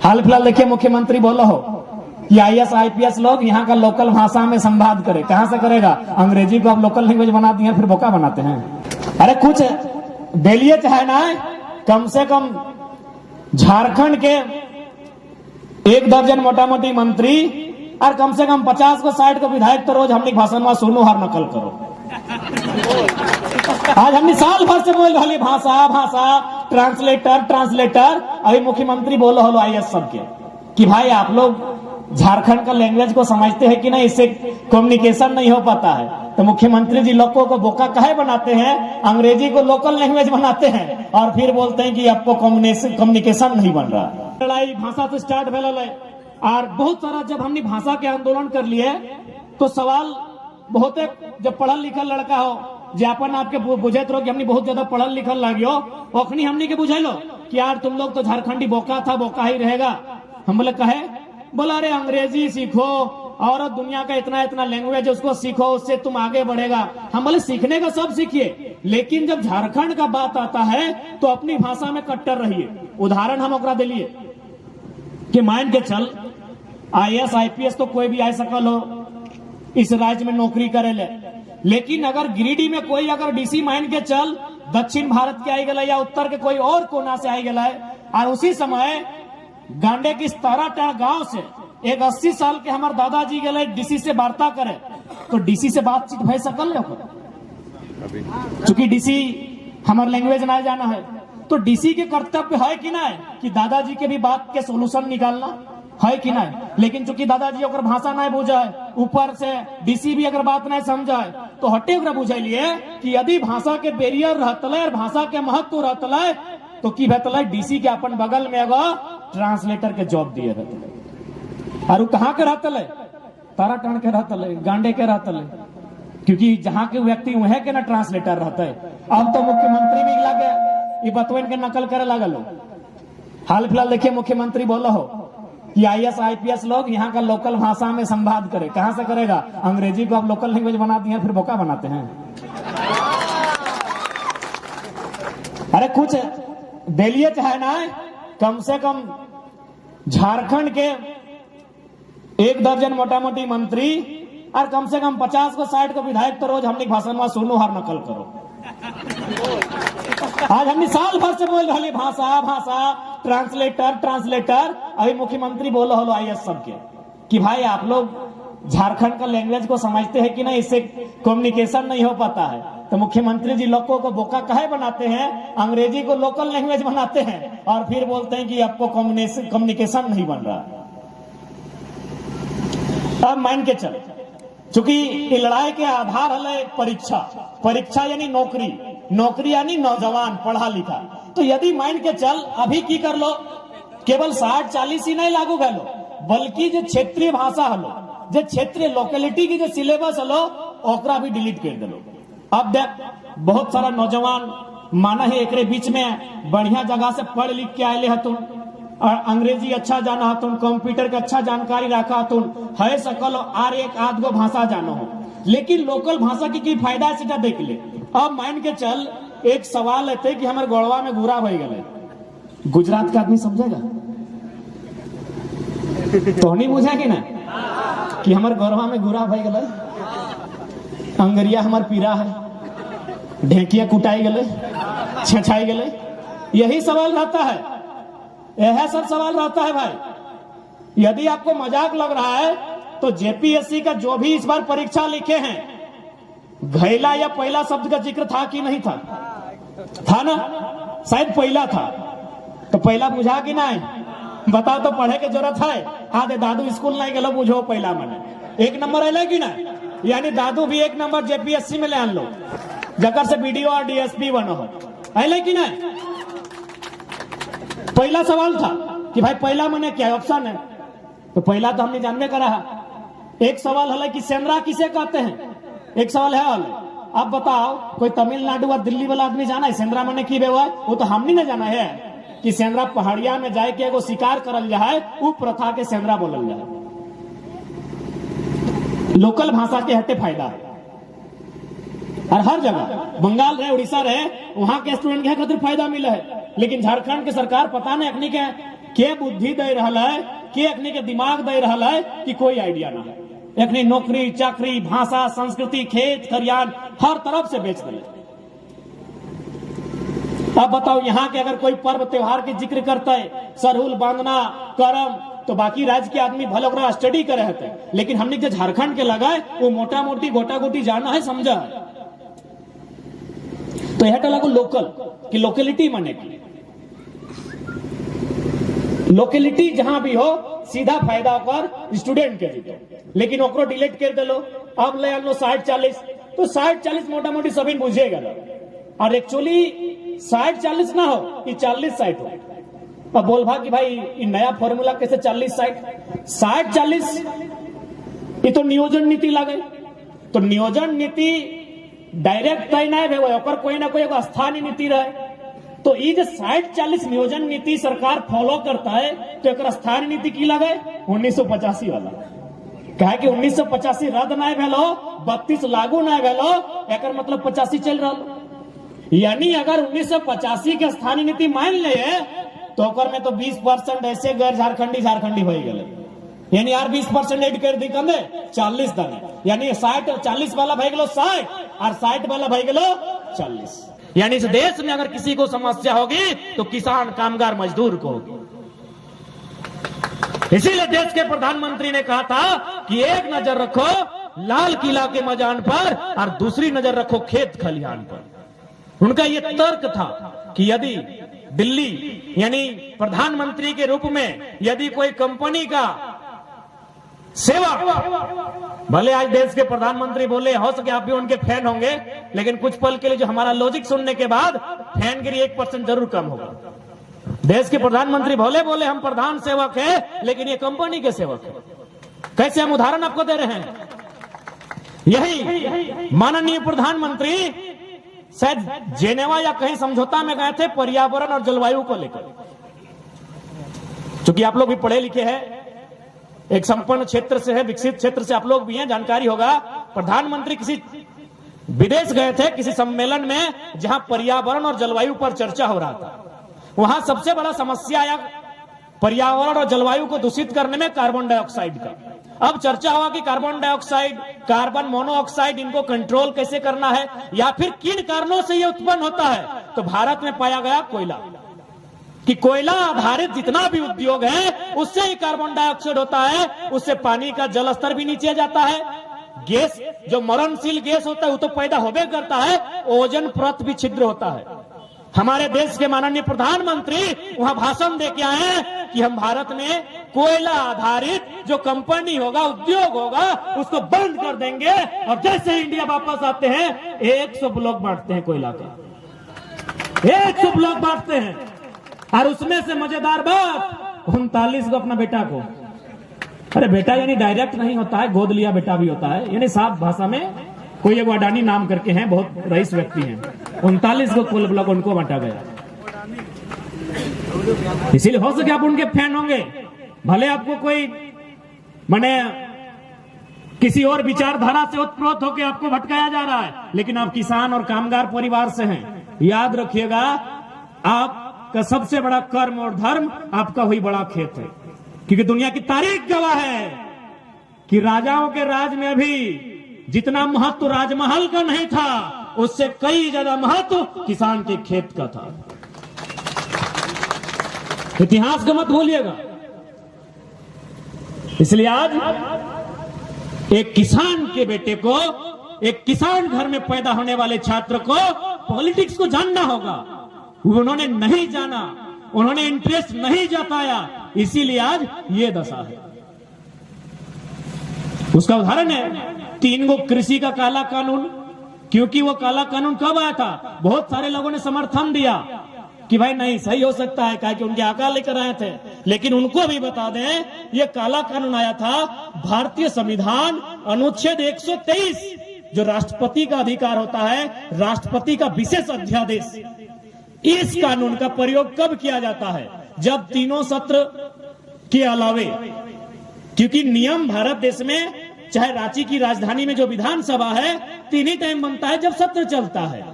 हाल फिलहाल देखिए मुख्यमंत्री बोला हो कि आईएएस आईपीएस लोग यहाँ का लोकल भाषा में संवाद करे। कहां से करेगा? अंग्रेजी को आप लोकल लैंग्वेज बना दिए फिर बोका बनाते हैं। अरे कुछ बेलिए चाहे ना, कम से कम झारखंड के 1 दर्जन मोटा मोटी मंत्री और कम से कम 50 को 60 को विधायक तो रोज हमने भाषण में सुनो हर नकल करो। आज हमने साल भर से बोल रही भाषा भाषा ट्रांसलेटर। अभी मुख्यमंत्री बोलो हलो आईएएस सबके कि भाई आप लोग झारखंड का लैंग्वेज को समझते हैं कि नहीं, इससे कम्युनिकेशन नहीं हो पाता है। तो मुख्यमंत्री जी लोगों को बोका काहे बनाते हैं, अंग्रेजी को लोकल लैंग्वेज बनाते हैं और फिर बोलते हैं कि आपको कम्युनिकेशन नहीं बन रहा। लड़ाई भाषा से स्टार्ट भेल और बहुत सारा जब हमने भाषा के आंदोलन कर लिए तो सवाल बहुत जब पढ़ल लिखल लड़का हो जे अपन आपके बुझे तो हमने बहुत ज्यादा पढ़ल लिखल लगियो ओखनी हमने के बुझेलो कि यार तुम लोग तो झारखंडी बोका था, बोका ही रहेगा। हम बोले कहे, बोला अरे अंग्रेजी सीखो और दुनिया का इतना इतना लैंग्वेज उसको सीखो, उससे तुम आगे बढ़ेगा। हम बोले सीखने का सब सीखिए, लेकिन जब झारखंड का बात आता है तो अपनी भाषा में कट्टर रहिए। उदाहरण हम ओकरा दिलिए कि मान के चल आईएएस आईपीएस तो कोई भी आ सकल हो इस राज्य में नौकरी करे ले, लेकिन अगर गिरिडीह में कोई अगर डीसी मान के चल दक्षिण भारत के आई गए या उत्तर के कोई और कोना से आई गए और उसी समय गांडे की 17 गांव से एक 80 साल के हमारे दादाजी गए डीसी से वार्ता करे तो डीसी से बातचीत भय सकल है। चूंकि डीसी हमारे लैंग्वेज ना जाना है तो डीसी के कर्तव्य है कि ना कि दादाजी के भी बात के सोल्यूशन निकालना है कि नहीं। लेकिन चूंकि दादाजी अगर भाषा नहीं बुझाए, ऊपर से डीसी भी अगर बात नहीं समझाए तो हटे बुझाइए कि यदि भाषा के बैरियर रहतले और भाषा के महत्व रहतले तो की भेतले डीसी के अपन बगल में एगो ट्रांसलेटर के जॉब दिए रहते और कहाँ के रहतले, ताराटन के रहतले, गांडे के रहतले, क्योंकि जहां के व्यक्ति वह के ना ट्रांसलेटर रहते। अब तो मुख्यमंत्री भी लगे बतवन के नकल करे लगल। हाल फिलहाल देखिए मुख्यमंत्री बोला हो कि आईएएस आईपीएस लोग यहाँ का लोकल भाषा में संवाद करे। कहां से करेगा? अंग्रेजी को आप लोकल लैंग्वेज बना दिए फिर बोका बनाते हैं। अरे कुछ बेलिए चाहे ना, कम से कम झारखंड के 1 दर्जन मोटा मोटी मंत्री और कम से कम 50 को 60 को विधायक तो रोज हमने भाषण में सुनो हर नकल करो। आज हमने साल भर से बोल रही भाषा भाषा ट्रांसलेटर। अभी मुख्यमंत्री बोलो हलो आईएएस सबके कि भाई आप लोग झारखंड का लैंग्वेज को समझते हैं कि नहीं, इससे कम्युनिकेशन नहीं हो पाता है। तो मुख्यमंत्री जी लोगों को बोका काहे बनाते हैं, अंग्रेजी को लोकल लैंग्वेज बनाते हैं और फिर बोलते हैं कि आपको कम्युनिकेशन नहीं बन रहा। अब मान के चल, चूंकि लड़ाई के आधार है परीक्षा यानी नौकरी यानी नौजवान पढ़ा लिखा। तो यदि मान के चल अभी की कर लो, केवल 60-40 ही नहीं लागू कर लो, बल्कि जो क्षेत्रीय भाषा हलो, जो क्षेत्रीय लोकेलिटी की जो सिलेबस हलो ओकरा भी डिलीट कर दो। अब देख बहुत सारा नौजवान माना है एक बीच में बढ़िया जगह से पढ़ लिख के आये हतुन और अंग्रेजी अच्छा जाना हतुन, कंप्यूटर का अच्छा जानकारी रखा हतुन, है सकल और एक आध गो भाषा जानो हो, लेकिन लोकल भाषा की फायदा है सीधा देख ले। अब मान के चल एक सवाल है कि हमारे गोड़वा में घूरा हो गए, गुजरात का आदमी समझेगा तो नहीं बुझा कि ना कि हमारे गोड़वा में घूरा हो गए, अंगरिया हमार पीरा है, ढेकिया कुटाई गले, छछाई गले, यही सवाल रहता है, यह सब सवाल रहता है भाई। यदि आपको मजाक लग रहा है तो जेपीएससी का जो भी इस बार परीक्षा लिखे हैं घैला या पहला शब्द का जिक्र था कि नहीं था ना? शायद पहला था। तो पहला बुझा कि नहीं बताओ तो पढ़े के जरूरत है। हाँ दे दादू स्कूल नहीं गलो बुझो पहला मैंने 1 नंबर अल कि ना, यानी दादू भी 1 नंबर जेपीएससी में ले आन लो जकर से बीडीओ और डीएसपी बनो हो अल कि ना। पहला सवाल था कि भाई पहला मैंने क्या ऑप्शन है, तो पहला तो हमने जानने का रहा। एक सवाल है कि सेंद्रा किसे कहते हैं, एक सवाल है। अब बताओ कोई तमिलनाडु और दिल्ली वाला आदमी जाना है सेंद्रा मैंने की हुआ? वो तो हमने न जाना है कि सेंद्रा पहाड़िया में जाए के एगो शिकार करल जाए, वो प्रथा के सेंद्रा बोलल जाए। लोकल भाषा के हटे फायदा है और हर जगह बंगाल रहे उड़ीसा रहे वहां के स्टूडेंट के खातिर फायदा मिला है, लेकिन झारखंड के सरकार पता नहीं अपनी के के बुद्धि दे रहा है, के अखनी के दिमाग दे रहा है कि कोई आइडिया ना है। अखनी नौकरी चाकरी भाषा संस्कृति खेत खरियान हर तरफ से बेच दिले। अब बताओ यहाँ के अगर कोई पर्व त्योहार के जिक्र करता है, सरहुल बांधना करम, तो बाकी राज्य के आदमी भले ओकरा स्टडी करे हते, लेकिन हमने जो झारखंड के लगाए वो मोटा मोटी गोटा गोटी जाना है, समझा है। तो यह लगो लोकल की लोकेलिटी माने की लोकेलिटी जहां भी हो सीधा फायदा कर स्टूडेंट के जीतो, लेकिन ओकरो डिलीट कर दे लो। अब ले लो 60-40, तो 60-40 मोटा मोटी सभी बुझेगा ना। और एक्चुअली 60-40 ना हो कि 40-60 हो। अब बोल भा कि भाई ये नया फॉर्मूला कैसे 40-60 ये तो नियोजन नीति लगे। तो नियोजन नीति डायरेक्ट तय नहीं है, कोई ना कोई स्थानीय नीति रहे। तो ये जो 60-40 नियोजन नीति सरकार फॉलो करता है, तो एक स्थानीय नीति की लगे 1985 वाला। कहे कि 1985 रद्द नहीं भेलो, 32 लागू नहीं भेलो, एक मतलब 85 चल रहा। यानी अगर 1985 के स्थानीय नीति मान ले तो में तो 20% ऐसे गैर झारखंडी हो गए। यानी यार 20% एड कर दी कंदे 40 दने, यानी 60-40 वाला भाई गलो 60 और 60 वाला भाई गलो 40। यानी इस देश में अगर किसी को समस्या होगी तो किसान कामगार मजदूर को होगी। इसीलिए देश के प्रधानमंत्री ने कहा था कि एक नजर रखो लाल किला के मैदान पर और दूसरी नजर रखो खेत खलिहान पर। उनका यह तर्क था कि यदि दिल्ली यानी प्रधानमंत्री के रूप में यदि कोई कंपनी का सेवा, भले आज देश के प्रधानमंत्री बोले हो सके आप भी उनके फैन होंगे, लेकिन कुछ पल के लिए जो हमारा लॉजिक सुनने के बाद फैनगिरी 1% जरूर कम होगा। देश के प्रधानमंत्री बोले हम प्रधान सेवक है, लेकिन ये कंपनी के सेवक है। कैसे हम उदाहरण आपको दे रहे हैं। यही माननीय प्रधानमंत्री शायद जेनेवा या कहीं समझौता में गए थे पर्यावरण और जलवायु को लेकर। क्योंकि आप लोग भी पढ़े लिखे हैं, एक संपन्न क्षेत्र से है, विकसित क्षेत्र से आप लोग भी हैं, जानकारी होगा। प्रधानमंत्री किसी विदेश गए थे किसी सम्मेलन में जहां पर्यावरण और जलवायु पर चर्चा हो रहा था। वहां सबसे बड़ा समस्या आया पर्यावरण और जलवायु को दूषित करने में कार्बन डाइऑक्साइड का। अब चर्चा हुआ कि कार्बन डाइऑक्साइड, कार्बन मोनोऑक्साइड, इनको कंट्रोल कैसे करना है या फिर किन कारणों से ये उत्पन्न होता है। तो भारत में पाया गया कोयला, कि कोयला आधारित जितना भी उद्योग है उससे ही कार्बन डाइऑक्साइड होता है, उससे पानी का जल स्तर भी नीचे जाता है। गैस जो मरणशील गैस होता है वो तो पैदा होबे करता है, ओजोन परत भी छिद्र होता है। हमारे देश के माननीय प्रधानमंत्री वहां भाषण दे के आए कि हम भारत में कोयला आधारित जो कंपनी होगा, उद्योग होगा, उसको बंद कर देंगे। और जैसे इंडिया वापस आते हैं 100 ब्लॉक बांटते हैं कोयला का, 100 ब्लॉक बांटते हैं। और उसमें से मजेदार बात 39 को अपना बेटा को, अरे बेटा यानी डायरेक्ट नहीं होता है, गोद लिया बेटा भी होता है, यानी साफ भाषा में कोई एक अडानी नाम करके हैं, बहुत रईस व्यक्ति हैं, 39 को कोल ब्लॉक उनको बांटा गया। इसीलिए हो सके आप उनके फैन होंगे, भले आपको कोई माने किसी और विचारधारा से उत्प्रोत होकर आपको भटकाया जा रहा है, लेकिन आप किसान और कामगार परिवार से हैं। याद रखिएगा आपका सबसे बड़ा कर्म और धर्म आपका वही बड़ा खेत है। क्योंकि दुनिया की तारीख गवाह है कि राजाओं के राज में भी जितना महत्व राजमहल का नहीं था, उससे कई ज्यादा महत्व किसान के खेत का था। इतिहास को मत भूलिएगा। इसलिए आज एक किसान के बेटे को, एक किसान घर में पैदा होने वाले छात्र को पॉलिटिक्स को जानना होगा। उन्होंने नहीं जाना, उन्होंने इंटरेस्ट नहीं जताया, इसीलिए आज ये दशा है। उसका उदाहरण है 3 गो कृषि का काला कानून। क्योंकि वो काला कानून कब आया था, बहुत सारे लोगों ने समर्थन दिया कि भाई नहीं सही हो सकता है, कि उनके आका लेकर आए थे। लेकिन उनको भी बता दें ये काला कानून आया था भारतीय संविधान अनुच्छेद 123, जो राष्ट्रपति का अधिकार होता है, राष्ट्रपति का विशेष अध्यादेश। इस कानून का प्रयोग कब किया जाता है, जब तीनों सत्र के अलावे, क्योंकि नियम भारत देश में चाहे रांची की राजधानी में जो विधानसभा है 3 ही टाइम बनता है जब सत्र चलता है।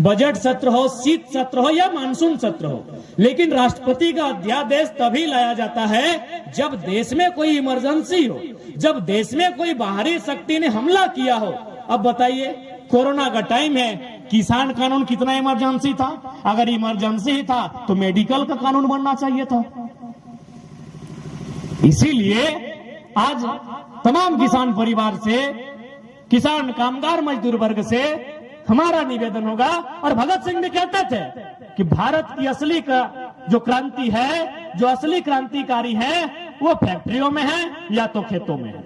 बजट सत्र हो, शीत सत्र हो या मानसून सत्र हो, लेकिन राष्ट्रपति का अध्यादेश तभी लाया जाता है जब देश में कोई इमरजेंसी हो, जब देश में कोई बाहरी शक्ति ने हमला किया हो। अब बताइए, कोरोना का टाइम है, किसान कानून कितना इमरजेंसी था? अगर इमरजेंसी था तो मेडिकल का कानून बनना चाहिए था। इसीलिए आज तमाम किसान परिवार से, किसान कामगार मजदूर वर्ग से हमारा निवेदन होगा, और भगत सिंह भी कहते थे कि भारत की असली का जो क्रांति है, जो असली क्रांतिकारी है, वो फैक्ट्रियों में है या तो खेतों में है।